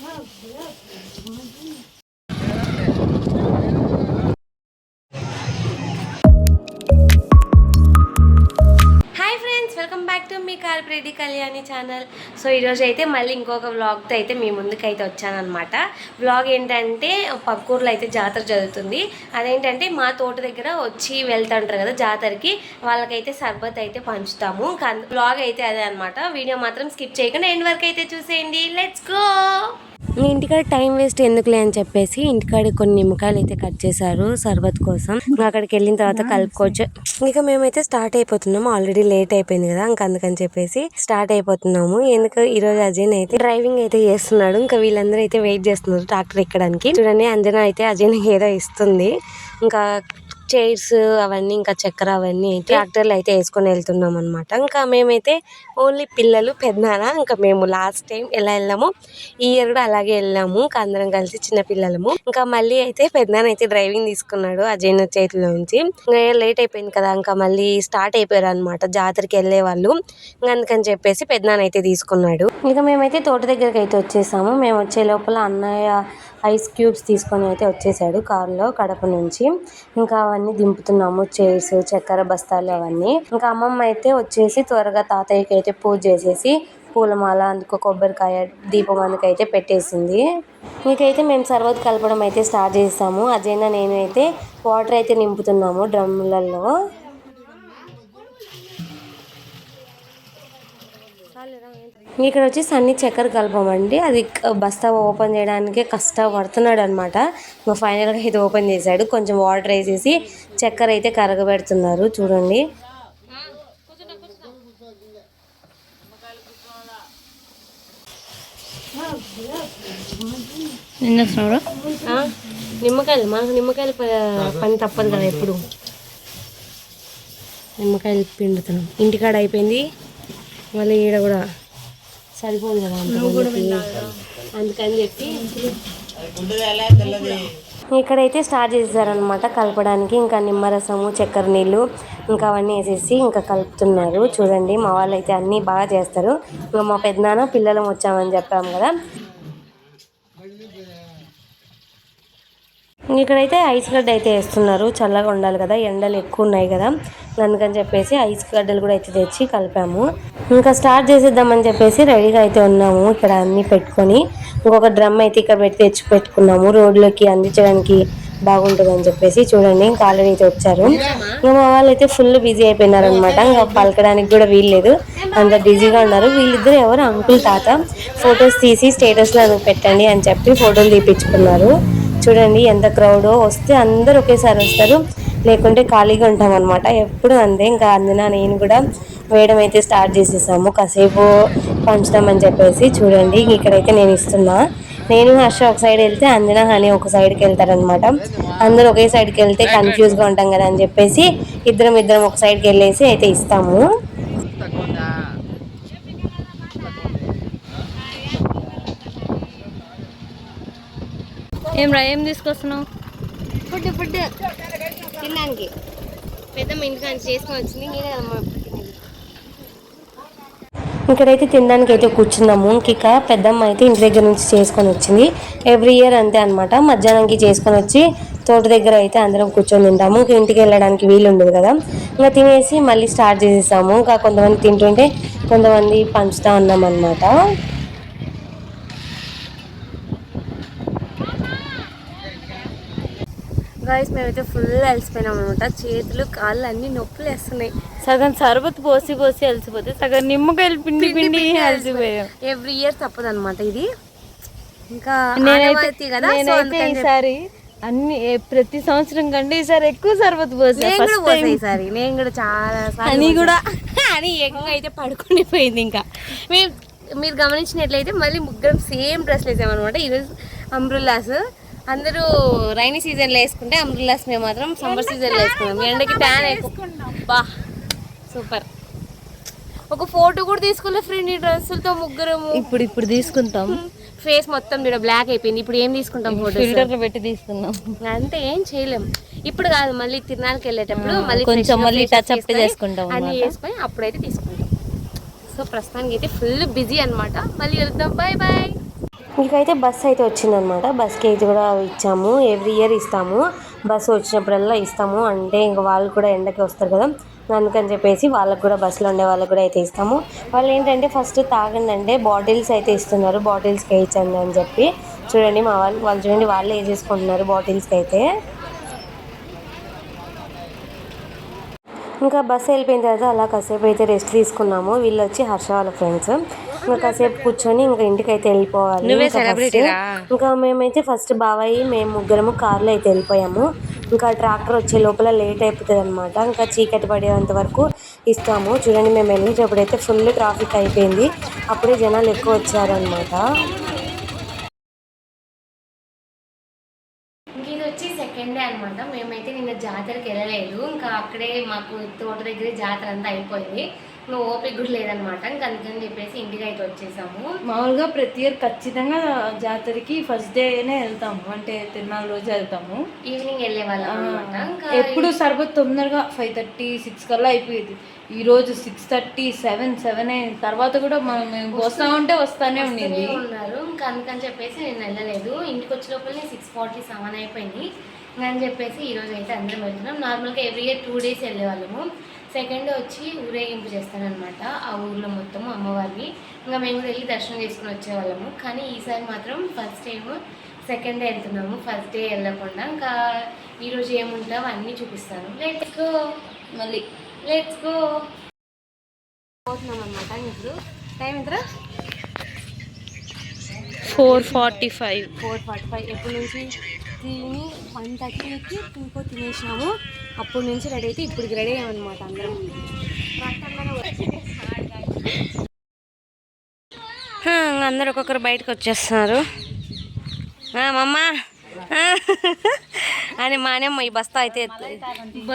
Hi friends, welcome back to మీ కాల్ప్రీతి Kalyani channel. So ఈరోజు అయితే మళ్ళీ ఇంకొక వ్లాగ్తో అయితే మీ ముందుకు అయితే వచ్చానమాట. వ్లాగ్ ఏంటంటే పక్కూర్లో అయితే జాతర జరుగుతుంది. అదేంటంటే మా తోట దగ్గర వచ్చి వెళ్తుంటారు కదా జాతరకి, వాళ్ళకైతే సర్బత్ అయితే పంచుతాము. వ్లాగ్ అయితే అదే అనమాట. వీడియో మాత్రం స్కిప్ చేయకుండా ఎండ్ వరకు అయితే చూసేయండి. Let's go. మీ ఇంటికాడ టైం వేస్ట్ ఎందుకులే అని చెప్పేసి ఇంటికాడ కొన్ని నిమ్మకాయలు అయితే కట్ చేశారు సర్బత్ కోసం. అక్కడికి వెళ్ళిన తర్వాత కలుపుకోవచ్చు. ఇంకా మేమైతే స్టార్ట్ అయిపోతున్నాము. ఆల్రెడీ లేట్ అయిపోయింది కదా, ఇంకా అందుకని చెప్పేసి స్టార్ట్ అయిపోతున్నాము. ఎందుకు ఈ రోజు అజయ్ అయితే డ్రైవింగ్ అయితే చేస్తున్నాడు. ఇంకా వీళ్ళందరూ అయితే వెయిట్ చేస్తున్నారు ట్రాక్టర్ ఎక్కడానికి. చూడండి, అంజనా అయితే అజయ్ ఏదో ఇస్తుంది. ఇంకా చైర్స్ అవన్నీ, ఇంకా చక్కెర అవన్నీ ట్రాక్టర్లు అయితే వేసుకొని వెళ్తున్నాం అనమాట. ఇంకా మేమైతే ఓన్లీ పిల్లలు పెద్దనాన్న, ఇంకా మేము లాస్ట్ టైం ఎలా వెళ్ళాము ఈ ఇయర్ కూడా అలాగే వెళ్ళాము. ఇంకా అందరం కలిసి చిన్న పిల్లలము. ఇంకా మళ్ళీ అయితే పెద్దనాన్న అయితే డ్రైవింగ్ తీసుకున్నాడు అజయ్ చేతిలో నుంచి. ఇంకా లేట్ అయిపోయింది కదా, ఇంకా మళ్ళీ స్టార్ట్ అయిపోయారు అనమాట జాతరకి వెళ్ళే వాళ్ళు. ఇంకా అందుకని చెప్పేసి పెద్దనాన్న అయితే తీసుకున్నాడు. ఇంకా మేమైతే తోట దగ్గరికి అయితే వచ్చేసాము. మేము వచ్చే లోపల అన్నయ్య ఐస్ క్యూబ్స్ తీసుకొని అయితే వచ్చేసాడు కారులో కడప నుంచి. ఇంకా అవన్నీ దింపుతున్నాము, చైర్స్, చక్కెర బస్తాలు అవన్నీ. ఇంకా అమ్మమ్మ అయితే వచ్చేసి త్వరగా తాతయ్యకి అయితే పూజ చేసేసి పూలమాల, అందుకు కొబ్బరికాయ, దీపం అందుకైతే పెట్టేసింది. మీకైతే మేము సర్వత్ కలపడం అయితే స్టార్ట్ చేసాము. అజయ్న నేను అయితే వాటర్ అయితే నింపుతున్నాము డ్రమ్ములలో. ఇక్కడ వచ్చి సన్ని చక్కెర కలపమండి. అది బస్తా ఓపెన్ చేయడానికి కష్టపడుతున్నాడు అనమాట. ఫైనల్గా ఇది ఓపెన్ చేశాడు. కొంచెం వాటర్ వేసేసి చక్కెర అయితే కరగబెడుతున్నారు. చూడండి, నిమ్మకాయలు మనకు నిమ్మకాయలు పని తప్పదు కదా ఎప్పుడు. నిమ్మకాయలు పిండుతున్నాం. ఇంటికాడ అయిపోయింది, మళ్ళీ ఈడ కూడా సరిపోదు కదా అందుకని చెప్పి ఇక్కడైతే స్టార్ట్ చేశారనమాట కలపడానికి. ఇంకా నిమ్మరసము, చక్కెర నీళ్ళు, ఇంకా అవన్నీ వేసేసి ఇంకా కలుపుతున్నారు. చూడండి, మా వాళ్ళు అయితే అన్నీ బాగా చేస్తారు. ఇంకా మా పెద్దనాన్న పిల్లలం వచ్చామని చెప్పాము కదా. ఇక్కడైతే ఐస్ గడ్డ అయితే వేస్తున్నారు. చల్లగా ఉండాలి కదా, ఎండలు ఎక్కువ ఉన్నాయి కదా, అందుకని చెప్పేసి ఐస్ గడ్డలు కూడా అయితే తెచ్చి కలిపాము. ఇంకా స్టార్ట్ చేసేద్దామని చెప్పేసి రెడీగా అయితే ఉన్నాము. ఇక్కడ అన్నీ పెట్టుకొని ఇంకొక డ్రమ్ అయితే ఇక్కడ తెచ్చి పెట్టుకున్నాము. రోడ్లోకి అందించడానికి బాగుంటుందని చెప్పేసి. చూడండి, ఇంకా ఆల్రెడీ అయితే వచ్చారు. ఇంకా మా వాళ్ళు అయితే ఫుల్ బిజీ అయిపోయినారు అనమాట. ఇంకా పలకడానికి కూడా వీల్లేదు, అంత బిజీగా ఉన్నారు. వీళ్ళిద్దరు ఎవరు అంకుల్ తాత ఫొటోస్ తీసి స్టేటస్లో పెట్టండి అని చెప్పి ఫోటోలు తీపించుకున్నారు. చూడండి ఎంత క్రౌడ్. వస్తే అందరు ఒకేసారి వస్తారు, లేకుంటే ఖాళీగా ఉంటాం అనమాట. ఎప్పుడు అంతే. ఇంకా అందున నేను కూడా వేయడం అయితే స్టార్ట్ చేసేసాము. కాసేపు పంచుతామని చెప్పేసి. చూడండి, ఇక్కడైతే నేను ఇస్తున్నా. నేను హర్ష ఒక సైడ్ వెళ్తే అంజన హనీ ఒక సైడ్కి వెళ్తారనమాట. అందరూ ఒకే సైడ్కి వెళ్తే కన్ఫ్యూజ్గా ఉంటాం కదా అని చెప్పేసి ఇద్దరం ఒక సైడ్కి వెళ్ళేసి అయితే ఇస్తాము. ఏం తీసుకొస్తున్నావు? ఫుడ్ తినడానికి. పెద్దమ్మ ఇంటికి చేసుకొని వచ్చింది. ఇక్కడైతే తినడానికి అయితే కూర్చున్నాము. ఇక పెద్దమ్మ అయితే ఇంటి దగ్గర నుంచి చేసుకొని వచ్చింది. ఎవ్రీ ఇయర్ అంతే అనమాట. మధ్యాహ్నానికి చేసుకొని వచ్చి తోట దగ్గర అయితే అందరం కూర్చొని తింటాము. ఇంకా ఇంటికి వెళ్ళడానికి వీలు ఉండదు కదా, ఇంకా తినేసి మళ్ళీ స్టార్ట్ చేసేసాము. ఇంకా కొంతమంది తింటుంటే కొంతమంది పంచుతా ఉన్నాం అనమాట. గాయస్, మేమైతే ఫుల్ అలసిపోయినాం అనమాట. చేతులు కాళ్ళు అన్ని నొప్పులు వేస్తున్నాయి. సగం సర్బత్ పోసి అలసిపోతే, సగం నిమ్మకాయలు పిండి అలసిపోయాం. ఎవ్రీ ఇయర్ తప్పదు అనమాట ఇది. ఇంకా నేనైతే ఈసారి అన్ని ప్రతి సంవత్సరం కంటే ఈసారి ఎక్కువ సర్బత్ పోసా. ఈసారి నేను కూడా చాలా అని ఎక్కువ అయితే పడుకొని పోయింది. ఇంకా మీరు గమనించినట్లయితే మళ్ళీ ముగ్గురం సేమ్ డ్రెస్లు వేసామన్నమాట. ఈరోజు అంబ్రెల్లాస్. అందరూ రైనీ సీజన్లో వేసుకుంటే అంబ్రెల్లాస్ మేము మాత్రం సమ్మర్ సీజన్లో వేసుకున్నాం. ఎండకి ట్యాన్ బా సూపర్. ఒక ఫోటో కూడా తీసుకోలేదు ఫ్రెండ్ ఈ డ్రెస్సులతో ముగ్గురము. ఇప్పుడు తీసుకుంటాం. ఫేస్ మొత్తం కూడా బ్లాక్ అయిపోయింది. ఇప్పుడు ఏం తీసుకుంటాం? ఫోటో ఫిల్టర్ పెట్టి తీసుకుందాం. అంతే, ఏం చేయలేం. ఇప్పుడు కాదు, మళ్ళీ తిరునాళ్ళకి వెళ్ళేటప్పుడు మళ్ళీ టచ్ అప్ చేసుకుంటాం, అన్ని వేసుకొని అప్పుడైతే తీసుకుంటాం. సో ప్రస్తుతానికి అయితే ఫుల్ బిజీ అనమాట. మళ్ళీ వెళ్తాం. Bye bye. ఇంకైతే బస్సు అయితే వచ్చిందనమాట. బస్కి అయితే కూడా ఇచ్చాము, ఎవ్రీ ఇయర్ ఇస్తాము. బస్సు వచ్చినప్పుడల్లా ఇస్తాము, అంటే ఇంకా వాళ్ళు కూడా ఎండకి వస్తారు కదా, అందుకని చెప్పేసి వాళ్ళకు కూడా బస్సులో ఉండే వాళ్ళకి కూడా అయితే ఇస్తాము. వాళ్ళు ఏంటంటే ఫస్ట్ తాగండి అంటే బాటిల్స్ అయితే ఇస్తున్నారు, బాటిల్స్కి వేయించండి అని చెప్పి. చూడండి మా వాళ్ళు చూడండి వాళ్ళే వేసేసుకుంటున్నారు బాటిల్స్కి అయితే. ఇంకా బస్సు వెళ్ళిపోయిన తర్వాత అలా కాసేపు అయితే రెస్ట్ తీసుకున్నాము. వీళ్ళు వచ్చి హర్ష వాళ్ళ ఫ్రెండ్స్. ఇంకా కాసేపు కూర్చొని ఇంకా ఇంటికి అయితే వెళ్ళిపోవాలి. ఇంకా మేమైతే ఫస్ట్ బాబాయి మేము ముగ్గురము కార్లో అయితే వెళ్ళిపోయాము. ఇంకా ట్రాక్టర్ వచ్చే లోపల లేట్ అయిపోతుంది అనమాట. ఇంకా చీకటి పడేంత వరకు ఇస్తాము. చూడండి మేము వెళ్ళేటప్పుడు అయితే ఫుల్ ట్రాఫిక్ అయిపోయింది, అప్పుడే జనాలు ఎక్కువ వచ్చారనమాట. ఇది వచ్చి సెకండ్ డే అనమాట. మేమైతే నిన్న జాతరకి వెళ్ళలేదు, ఇంకా అక్కడే మాకు తోట దగ్గరే జాతర అంతా అయిపోయింది. ఇంకా ఓపిక కూడా లేదనమాట, ఇంకా అందుకని చెప్పేసి ఇంటికి అయితే వచ్చేసాము. మామూలుగా ప్రతి ఇయర్ ఖచ్చితంగా జాతరకి ఫస్ట్ డేనే వెళ్తాము, అంటే తిరునాళ్ళ రోజు వెళ్తాము. ఈవినింగ్ వెళ్ళే వాళ్ళం అనమాట. ఇంకా ఎప్పుడు సరిపోతే తొందరగా 5:30, 6 కల్లా అయిపోయేది. ఈ రోజు 6:30, 7 అయిన తర్వాత కూడా మేము వస్తానే ఉండేది ఉన్నారు. ఇంకా అందుకని చెప్పేసి నేను వెళ్ళలేదు. ఇంటికి వచ్చే లోపలనే 6:47 అయిపోయింది. అని చెప్పేసి ఈరోజు అయితే అందరం వెళ్తున్నాం. నార్మల్గా ఎవ్రీ ఇయర్ 2 days వెళ్ళేవాళ్ళము. సెకండ్ డే వచ్చి ఊరేగింపు చేస్తానమాట ఆ ఊర్లో మొత్తము అమ్మవారిని. ఇంకా మేము కూడా వెళ్ళి దర్శనం చేసుకుని వచ్చేవాళ్ళము. కానీ ఈసారి మాత్రం ఫస్ట్ టైం సెకండ్ డే వెళ్తున్నాము, ఫస్ట్ డే వెళ్ళకుండా. ఇంకా ఈరోజు ఏముంటావు అన్నీ చూపిస్తాను. లెట్స్ గో పోతున్నాం అనమాట. ఇప్పుడు టైం ఎంత? 4:45. ఎప్పటి నుంచి తిని 1:30కి ఇంకో తినేసినాము. అప్పటి నుంచి రెడీ అయితే ఇప్పటికి రెడీ అయ్యామన్నమాట అందరం. అందరు ఒక్కొక్కరు బయటకు వచ్చేస్తున్నారు. మమ్మ అని మానేమ్మ ఈ బస్తా అయితే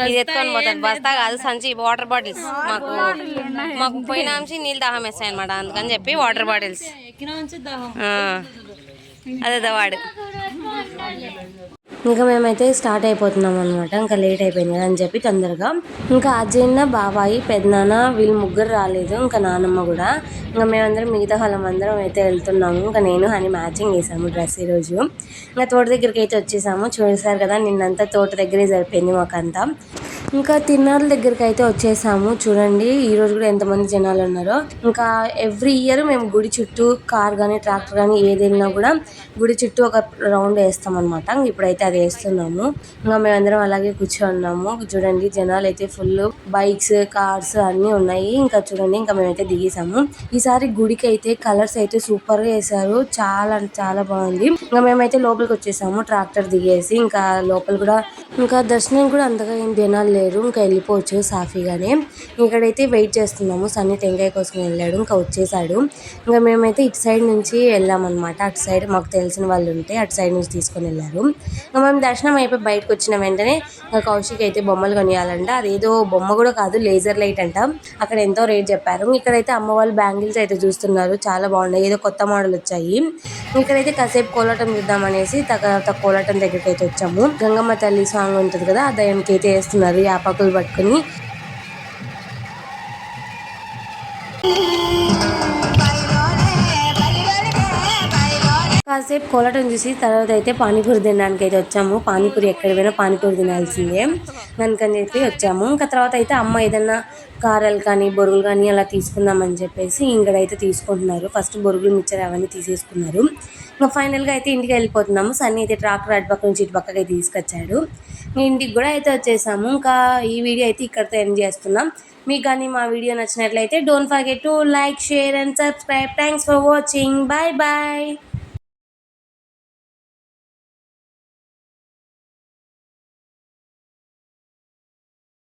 ఇది ఎత్తుకొని పోతుంది. బస్తా కాదు సంచి, వాటర్ బాటిల్స్. మాకు పోయిన నుంచి నీళ్ళు దాహం వేస్తాయి అనమాట, అందుకని చెప్పి వాటర్ బాటిల్స్. అదే వాడు. ఇంకా మేమైతే స్టార్ట్ అయిపోతున్నాం అనమాట. ఇంకా లేట్ అయిపోయింది కదా అని చెప్పి తొందరగా. ఇంకా అజయన్న, బాబాయి, పెద్దనాన్న వీళ్ళు ముగ్గురు రాలేదు, ఇంకా నానమ్మ కూడా. ఇంకా మేమందరం మిగతా వాళ్ళం అందరం అయితే వెళ్తున్నాము. ఇంకా నేను అని మ్యాచింగ్ వేసాము డ్రెస్ ఈరోజు. ఇంకా తోట దగ్గరికి అయితే వచ్చేసాము. చూసారు కదా నిన్నంతా తోట దగ్గరే సరిపోయింది మాకంతా. ఇంకా తిరునాళ్ళ దగ్గరికి అయితే వచ్చేసాము. చూడండి ఈరోజు కూడా ఎంతమంది జనాలు ఉన్నారో. ఇంకా ఎవ్రీ ఇయర్ మేము గుడి చుట్టూ కార్ కానీ ట్రాక్టర్ కానీ ఏది వెళ్ళినా కూడా గుడి చుట్టూ ఒక రౌండ్ వేస్తాం అనమాట. ఇప్పుడైతే అది వేస్తున్నాము. ఇంకా మేమందరం అలాగే కూర్చోన్నాము. చూడండి జనాలు అయితే ఫుల్, బైక్స్, కార్స్ అన్నీ ఉన్నాయి. ఇంకా చూడండి ఇంకా మేమైతే దిగేసాము. ఈసారి గుడికి అయితే కలర్స్ అయితే సూపర్ గా వేసారు, చాలా బాగుంది. ఇంకా మేమైతే లోపలికి వచ్చేసాము ట్రాక్టర్ దిగేసి. ఇంకా లోపల కూడా ఇంకా దర్శనం కూడా అంతగా ఏం జనాలు లేరు, ఇంకా వెళ్ళిపోవచ్చు సాఫీగానే. ఇక్కడైతే వెయిట్ చేస్తున్నాము. సన్నీ టెంకాయ కోసం వెళ్ళాడు, ఇంకా వచ్చేసాడు. ఇంకా మేమైతే ఇటు సైడ్ నుంచి వెళ్ళామన్నమాట. అటు సైడ్ మాకు తెలిసిన వాళ్ళు ఉంటే అటు సైడ్ నుంచి తీసుకొని వెళ్ళారు. ఇంకా మేము దర్శనం అయిపోయి బయటకు వచ్చిన వెంటనే ఇంకా కౌశిక్ అయితే బొమ్మలు కొనియాలంట. అదేదో బొమ్మ కూడా కాదు, లేజర్ లైట్ అంట. అక్కడ ఎంతో రేట్ చెప్పారు. ఇక్కడైతే అమ్మ వాళ్ళు బ్యాంగిల్స్ అయితే చూస్తున్నారు, చాలా బాగున్నాయి, ఏదో కొత్త మోడల్ వచ్చాయి. ఇక్కడైతే కాసేపు కోలాటం చూద్దామనేసి కోలాటం దగ్గరికి అయితే వచ్చాము. గంగమ్మ తల్లి సాంగ్ ఉంటుంది కదా, ఆ దయ్యంకి అయితే వేస్తున్నారు యాపాకులు పట్టుకుని. కాసేపు కోలాటం చూసి తర్వాత అయితే పానీపూరి తినడానికి అయితే వచ్చాము. పానీపూరి ఎక్కడ పోయినా పానీపూరి తినాల్సిందే, అందుకని చెప్పి వచ్చాము. ఇంకా తర్వాత అయితే అమ్మ ఏదన్నా కారాలు కానీ బొరుగులు కానీ అలా తీసుకుందామని చెప్పేసి ఇంకడైతే తీసుకుంటున్నారు. ఫస్ట్ బొరుగులు మిక్చర్ అవన్నీ తీసేసుకున్నారు. ఇంకా ఫైనల్గా అయితే ఇంటికి వెళ్ళిపోతున్నాము. సన్నీ అయితే ట్రాక్టర్ అటుపక్క నుంచి ఇటు పక్కకి అయితే తీసుకొచ్చాడు. ఇంటికి కూడా అయితే వచ్చేసాము. ఇంకా ఈ వీడియో అయితే ఇక్కడితో ఎండ్ చేస్తున్నాం. మీకు కానీ మా వీడియో నచ్చినట్లయితే don't forget to like, share and subscribe. Thanks for watching. Bye bye.